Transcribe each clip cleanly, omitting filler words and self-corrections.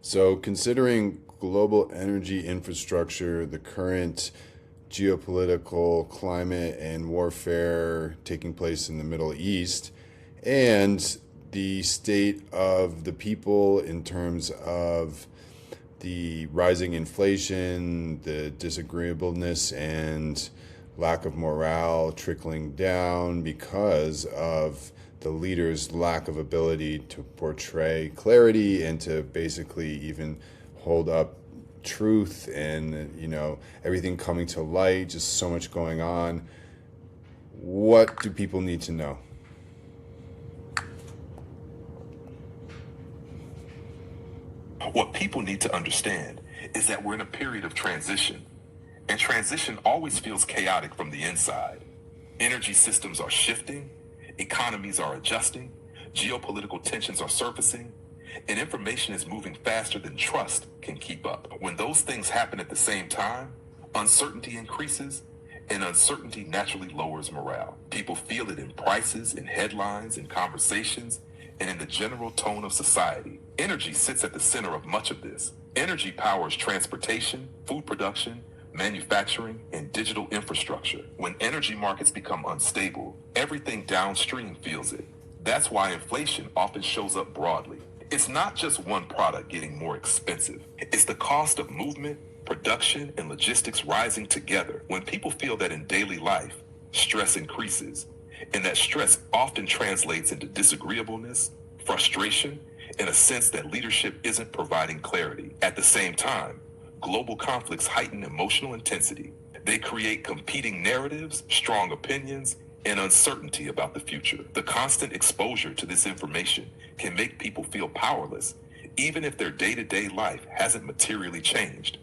So, considering global energy infrastructure, the current geopolitical climate and warfare taking place in the Middle East, and the state of the people in terms of the rising inflation, the disagreeableness, and lack of morale trickling down because of the leader's lack of ability to portray clarity and to basically even hold up truth and everything coming to light, just so much going on. What do people need to know? What people need to understand is that we're in a period of transition, and transition always feels chaotic from the inside. Energy systems are shifting, economies are adjusting, geopolitical tensions are surfacing, and information is moving faster than trust can keep up. When those things happen at the same time, uncertainty increases, and uncertainty naturally lowers morale. People feel it in prices, in headlines, in conversations, and in the general tone of society. Energy sits at the center of much of this. Energy powers transportation, food production, manufacturing, and digital infrastructure. When energy markets become unstable, everything downstream feels it. That's why inflation often shows up broadly. It's not just one product getting more expensive. It's the cost of movement, production, and logistics rising together. When people feel that in daily life, stress increases, and that stress often translates into disagreeableness, frustration, and a sense that leadership isn't providing clarity. At the same time, global conflicts heighten emotional intensity. They create competing narratives, strong opinions, and uncertainty about the future. The constant exposure to this information can make people feel powerless, even if their day-to-day life hasn't materially changed.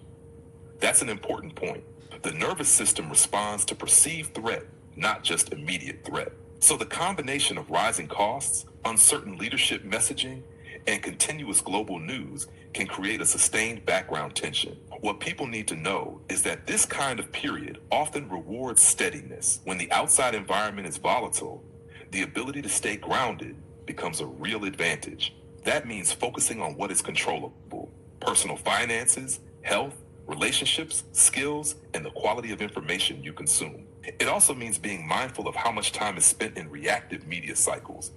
That's an important point. The nervous system responds to perceived threat, not just immediate threat. So the combination of rising costs, uncertain leadership messaging, and continuous global news can create a sustained background tension. What people need to know is that this kind of period often rewards steadiness. When the outside environment is volatile, the ability to stay grounded becomes a real advantage. That means focusing on what is controllable: personal finances, health, relationships, skills, and the quality of information you consume. It also means being mindful of how much time is spent in reactive media cycles,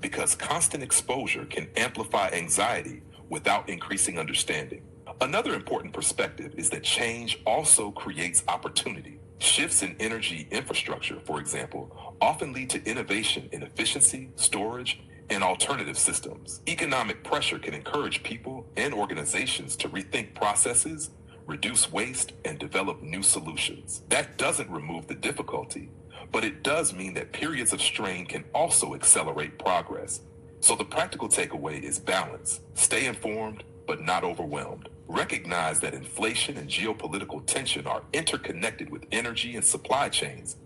because constant exposure can amplify anxiety without increasing understanding. Another important perspective is that change also creates opportunity. Shifts in energy infrastructure, for example, often lead to innovation in efficiency, storage, and alternative systems. Economic pressure can encourage people and organizations to rethink processes, reduce waste, and develop new solutions. That doesn't remove the difficulty, but it does mean that periods of strain can also accelerate progress. So the practical takeaway is balance. Stay informed, but not overwhelmed. Recognize that inflation and geopolitical tension are interconnected with energy and supply chains,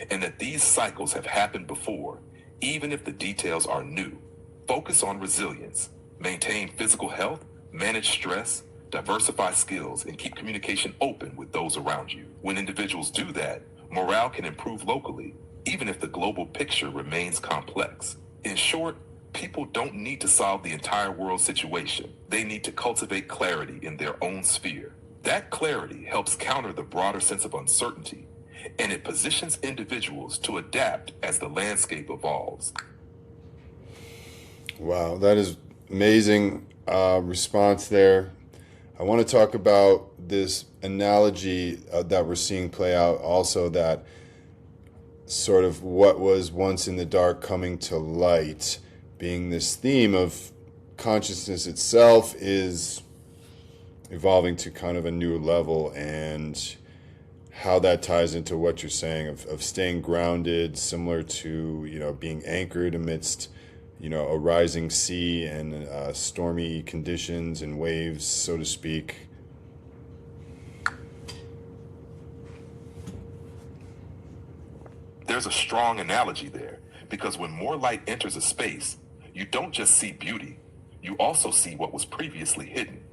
and that these cycles have happened before, even if the details are new. Focus on resilience. Maintain physical health, manage stress, diversify skills, and keep communication open with those around you. When individuals do that, morale can improve locally, even if the global picture remains complex. In short, people don't need to solve the entire world situation. They need to cultivate clarity in their own sphere. That clarity helps counter the broader sense of uncertainty, and it positions individuals to adapt as the landscape evolves. Wow, that is amazing response there. I want to talk about this analogy that we're seeing play out also, that sort of what was once in the dark coming to light, being this theme of consciousness itself is evolving to kind of a new level, and how that ties into what you're saying of staying grounded, similar to being anchored amidst a rising sea and stormy conditions and waves, so to speak. There's a strong analogy there, because when more light enters a space, you don't just see beauty, you also see what was previously hidden.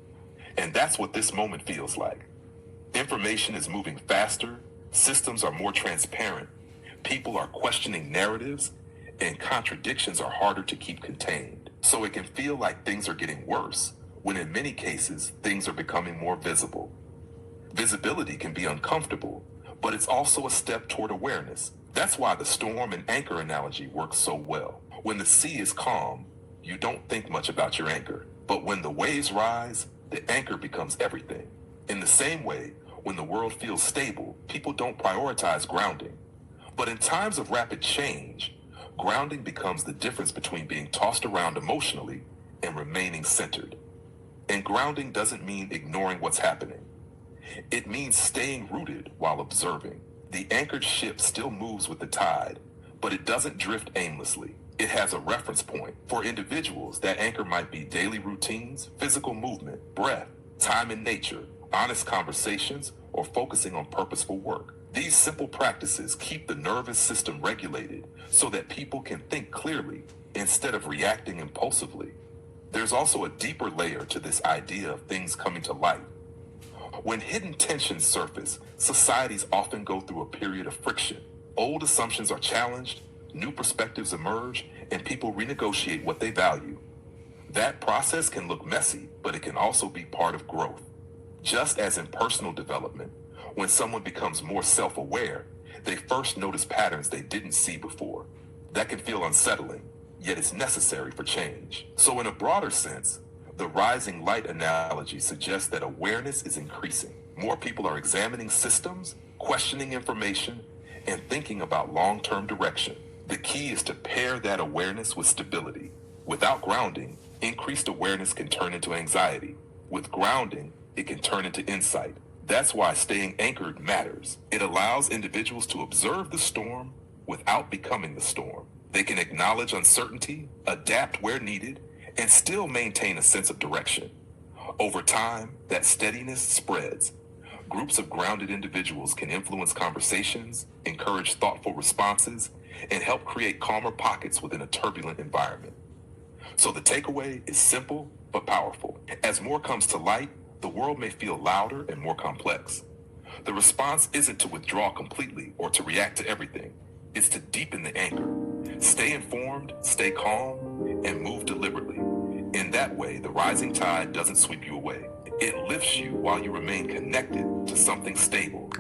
And that's what this moment feels like. Information is moving faster, systems are more transparent, people are questioning narratives, and contradictions are harder to keep contained. So it can feel like things are getting worse, when in many cases things are becoming more visible. Visibility can be uncomfortable, but it's also a step toward awareness. That's why the storm and anchor analogy works so well. When the sea is calm, you don't think much about your anchor. But when the waves rise, the anchor becomes everything. In the same way, when the world feels stable, people don't prioritize grounding. But in times of rapid change, grounding becomes the difference between being tossed around emotionally and remaining centered. And grounding doesn't mean ignoring what's happening. It means staying rooted while observing. The anchored ship still moves with the tide, but it doesn't drift aimlessly. It has a reference point. For individuals, that anchor might be daily routines, physical movement, breath, time in nature, honest conversations, or focusing on purposeful work. These simple practices keep the nervous system regulated so that people can think clearly instead of reacting impulsively. There's also a deeper layer to this idea of things coming to light. When hidden tensions surface, societies often go through a period of friction. Old assumptions are challenged, new perspectives emerge, and people renegotiate what they value. That process can look messy, but it can also be part of growth. Just as in personal development, when someone becomes more self-aware, they first notice patterns they didn't see before. That can feel unsettling, yet it's necessary for change. So in a broader sense, the rising light analogy suggests that awareness is increasing. More people are examining systems, questioning information, and thinking about long-term direction. The key is to pair that awareness with stability. Without grounding, increased awareness can turn into anxiety. With grounding, it can turn into insight. That's why staying anchored matters. It allows individuals to observe the storm without becoming the storm. They can acknowledge uncertainty, adapt where needed, and still maintain a sense of direction. Over time, that steadiness spreads. Groups of grounded individuals can influence conversations, encourage thoughtful responses, and help create calmer pockets within a turbulent environment. So the takeaway is simple but powerful. As more comes to light, the world may feel louder and more complex. The response isn't to withdraw completely or to react to everything. It's to deepen the anchor. Stay informed, stay calm, and move deliberately. In that way, the rising tide doesn't sweep you away. It lifts you while you remain connected to something stable.